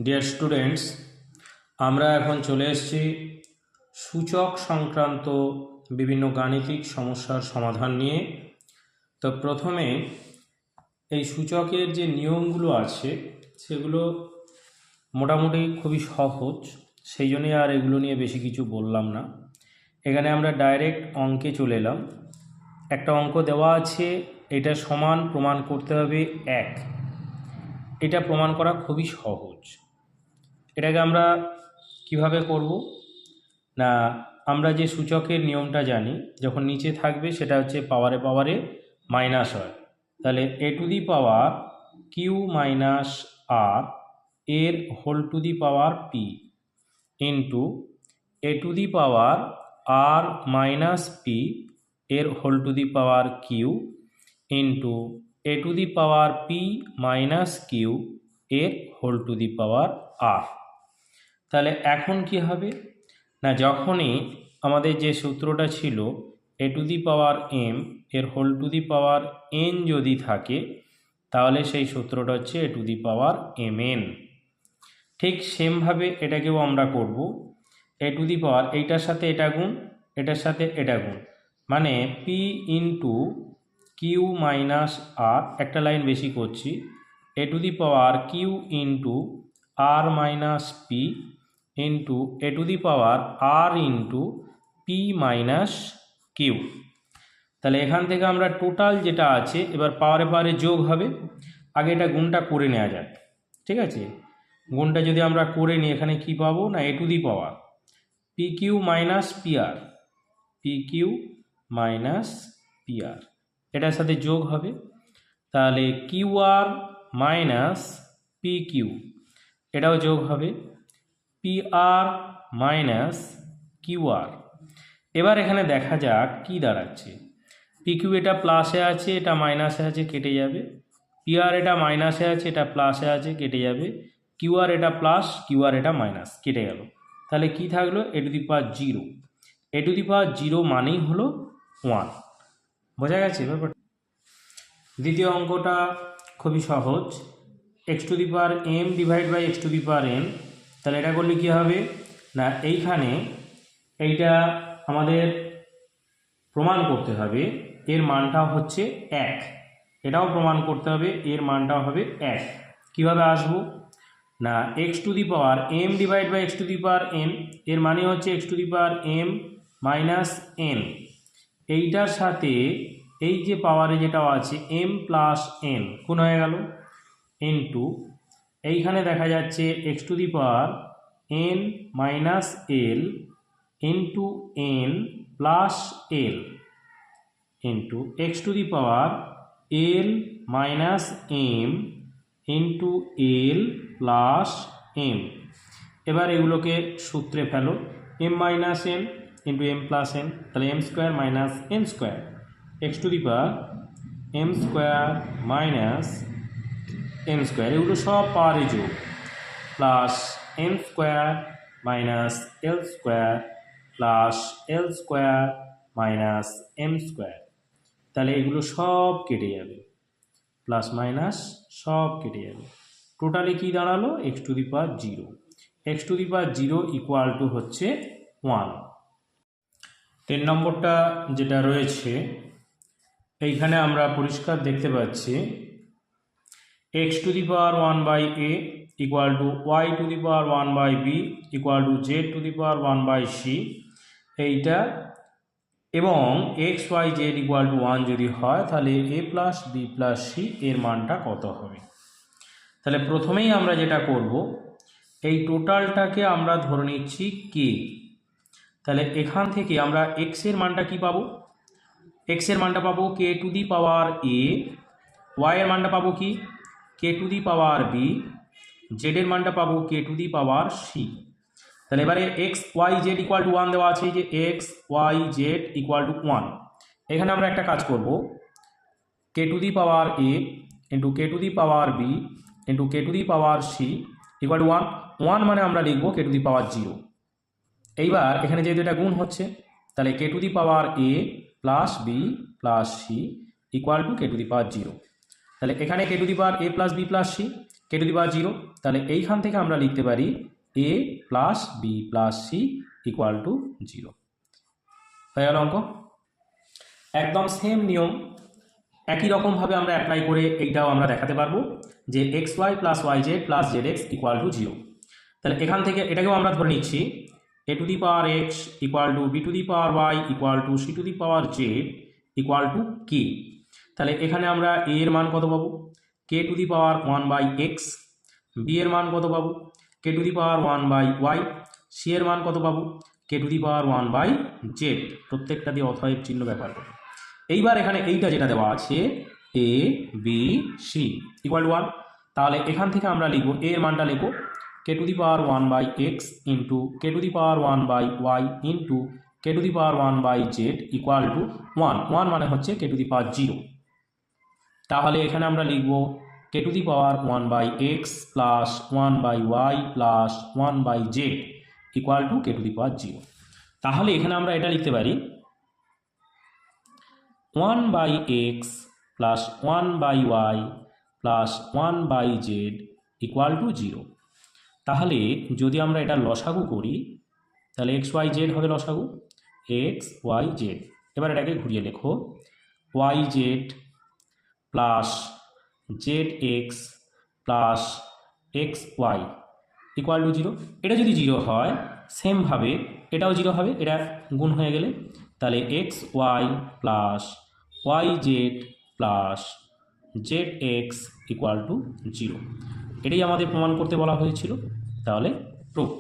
Dear students, আমরা এখন চলে এসেছি সূচক সংক্রান্ত বিভিন্ন গাণিতিক সমস্যার সমাধান নিয়ে। তো প্রথমে এই সূচকের যে নিয়মগুলো আছে সেগুলো মোটামুটি খুবই সহজ, সেই জন্যই আর এগুলো নিয়ে বেশি কিছু বললাম না। এখানে আমরা ডাইরেক্ট অঙ্কে চলে এলাম। একটা অঙ্ক দেওয়া আছে, এটা সমান প্রমাণ করতে হবে 1। এটা প্রমাণ করা খুবই সহজ। এটাকে আমরা কিভাবে করব না, আমরা যে সূচকের নিয়মটা জানি, যখন নিচে থাকবে সেটা হচ্ছে পাওয়ারে পাওয়ারে মাইনাস হয়, তাহলে A to the power Q minus R এর whole to the power P into A to the power R minus P এর whole to the power Q into A to the power P minus Q এর whole to the power R. তাহলে এখন কি হবে না, যখনই আমাদের যে সূত্রটা ছিল A to the power M এর whole to the power N যদি থাকে, তাহলে সেই সূত্রটা হচ্ছে A to the power M N. ঠিক সেমভাবে এটাকেও আমরা করব। এ টু দি পাওয়ার এইটার সাথে এটা গুণ, এটার সাথে এটা গুণ, মানে P into Q minus R, একটা লাইন বেশি করছি, A to the power Q into R minus P into A to the power R into P minus Q. তাহলে এখান থেকে আমরা টোটাল যেটা আছে এবার পাওয়ারে পাওয়ারে যোগ হবে। আগে এটা গুণটা করে নেওয়া যাক, ঠিক আছে? গুণটা যদি আমরা করে নিই, এখানে কি পাবো না, A to the power P Q minus P R, P Q minus P R, এটার সাথে যোগ হবে। তাহলে Q R minus P Q, এটাও যোগ হবে, P R minus Q R. এবার এখানে দেখা যাক কি দাঁড়াচ্ছে। পি কিউ এটা প্লাসে আছে, এটা মাইনাসে আছে, কেটে যাবে। পি আর এটা মাইনাসে আছে, এটা প্লাসে আছে, কেটে যাবে। কিউ আর এটা প্লাস, কিউ আর এটা মাইনাস, কেটে গেল। তাহলে কি থাকলো, A to the power zero. A to the power zero মানেই হলো 1। বোঝা গেছে ব্যাপারটা? দ্বিতীয় অঙ্কটা খুবই সহজ, X to the power M divide by X to the power N. তাহলে এটা করলে কী হবে না, এইখানে এইটা আমাদের প্রমাণ করতে হবে এর মানটা হচ্ছে 1, এটাও প্রমাণ করতে হবে এর মানটাও হবে 1। কীভাবে আসবো না, X to the power M divide by X to the power N, এর মানে হচ্ছে X to the power M minus N, এইটার সাথে এই যে পাওয়ারে যেটা আছে এম প্লাস এন গুণ হয়ে গেল, ইন্টু এইখানে দেখা যাচ্ছে X to the power N minus L into N plus L into X to the power L minus M into L plus M. এবার এগুলোকে সূত্রে ফেলো, M minus N into M plus N, তাহলে M square minus N square, X to the power M square minus M square, এগুলো সব পাওয়ারে যোগ, plus M square minus L square plus L square minus M square. তাহলে এগুলো সব কেটে যাবে, প্লাস মাইনাস সব কেটে যাবে। টোটালি কি দাঁড়ালো, x to the power zero. X to the power zero equal to হচ্ছে 1। 3 নম্বরটা যেটা রয়েছে এইখানে আমরা পরিষ্কার দেখতে পাচ্ছি X to the power 1 by A equal to Y to the power 1 by B equal to Z to the power 1 by C, এইটা এবং X Y Z equal to 1 যদি হয়, তাহলে A plus B plus C এর মানটা কত হবে। তাহলে প্রথমেই আমরা যেটা করব, এই টোটালটাকে আমরা ধরে নিচ্ছি কে। তাহলে এখান থেকে আমরা এক্স এর মানটা কি পাবো, এক্স এর মানটা পাবো কে to the power A, Y এর মানটা পাবো কি K to the power B, Z এর মানটা পাবো কে টু দি পাওয়ার সি। তাহলে এবারে X Y Z equal to 1 দেওয়া আছে, যে X Y Z equal to 1। এখানে আমরা একটা কাজ করব, K to the power A into K to the power B into K to the power C equal to 1। 1 মানে আমরা লিখবো কে টু দি পাওয়ার 0। এইবার এখানে যেহেতু এটা গুণ হচ্ছে, তাহলে K to the power A plus B plus C equal to K to the power 0। তাহলে এখানে K to the power A plus B plus C, K to the power 0, তাহলে এইখান থেকে আমরা লিখতে পারি a plus B plus C equal to 0। হয়ে গেল অঙ্ক। একদম সেম নিয়ম একই রকমভাবে আমরা অ্যাপ্লাই করে এইটাও আমরা দেখাতে পারবো যে X Y plus Y Z plus Z X equal to 0। তাহলে এখান থেকে এটাকেও আমরা ধরে নিচ্ছি A to the power X equal to B to the power Y equal to C to the power Z equal to K. তাহলে এখানে আমরা এ এর মান কত পাবো, কে to the power 1/x, B এর মান কত পাবো, কে to the power 1/y, C এর মান কত পাবো, কে টু দি পাওয়ার 1/z। প্রত্যেকটা দিয়ে অতএব চিহ্ন ব্যবহার করবো। এইবার এখানে এইটা যেটা দেওয়া আছে A B C equal to 1, তাহলে এখান থেকে আমরা লিখবো এ এর মানটা লিখবো K to the power 1/x into K to the power 1/y into K to the power 1/z equal to 1। 1 মানে হচ্ছে কে টু দি পাওয়ার 0। তাহলে এখানে আমরা লিখব k to the power 1/x plus 1/y plus 1/z equal to K to the power 0। তাহলে এখানে আমরা এটা লিখতে পারি 1/x plus 1/y plus 1/z equal to 0। তাহলে যদি আমরা এটা লসাগু করি তাহলে এক্স ওয়াই জেড হবে লসাগু, এক্স ওয়াই জেড। এবার এটাকে ঘুরিয়ে লেখো Y Z plus Z X plus X Y equal to 0। এটা যদি 0 হয় সেমভাবে এটাও 0 হবে, এটা গুণ হয়ে গেলে তাহলে X Y plus Y Z plus Z X equal to 0। এটাই আমাদের প্রমাণ করতে বলা হয়েছিল, তাহলে প্রুফড।